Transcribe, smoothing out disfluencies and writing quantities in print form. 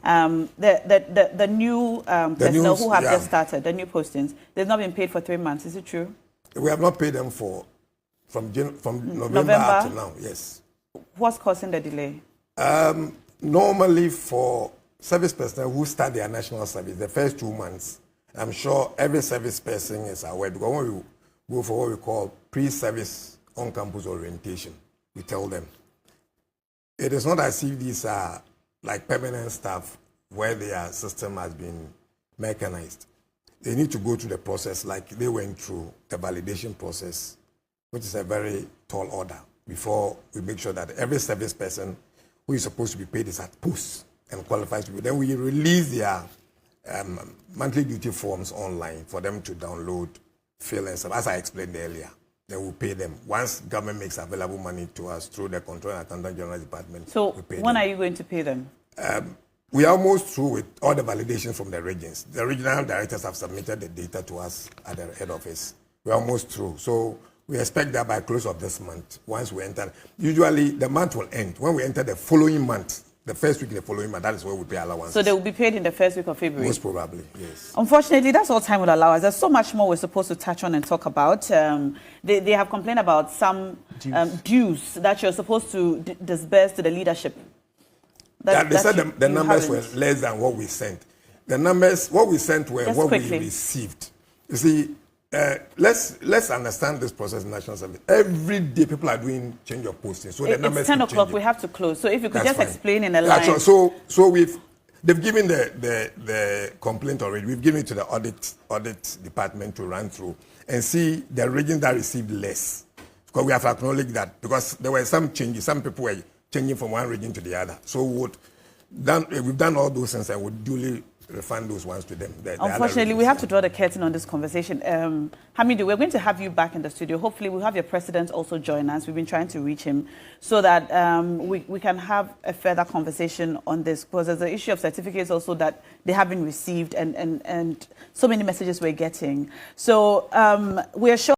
the new personnel who have just started, the new postings, they've not been paid for 3 months. Is it true? We have not paid them from November up to now, yes. What's causing the delay? Normally for service personnel who start their national service, the first 2 months, I'm sure every service person is aware, because when we go for what we call pre-service on-campus orientation, we tell them, it is not as if these are like permanent staff where their system has been mechanized. They need to go through the process like they went through the validation process, which is a very tall order, before we make sure that every service person who is supposed to be paid is at post and qualifies to be. Then we release their monthly duty forms online for them to download, fill and stuff, as I explained earlier. Then we pay them. Once government makes available money to us through the Control and Accountant General Department, so we pay when them. Are you going to pay them? We are almost through with all the validations from the regions. The regional directors have submitted the data to us at the head office. We're almost through. So we expect that by close of this month, once we enter, usually the month will end. When we enter the following month, the first week in the following month, that is where we pay allowances. So they will be paid in the first week of February? Most probably, yes. Unfortunately, that's all time will allow us. There's so much more we're supposed to touch on and talk about. They have complained about some dues that you're supposed to disburse to the leadership. They said the numbers were less than what we sent. The numbers, what we sent were Just what quickly. we received. You see, let's understand this process in national service. Every day people are doing change of posting. So the numbers it's 10 keep o'clock, changing. we have to close. So if you could That's just fine. explain in a line. So they've given the complaint already. We've given it to the audit department to run through and see the regions that received less. Because we have acknowledged that, because there were some changes. Some people were changing from one region to the other. So we've done all those things and we'll duly refund those ones to them. Unfortunately, we have to draw the curtain on this conversation. Hamidu, we're going to have you back in the studio. Hopefully, we'll have your president also join us. We've been trying to reach him so that we can have a further conversation on this, because there's the issue of certificates also that they haven't received and so many messages we're getting. So we are sure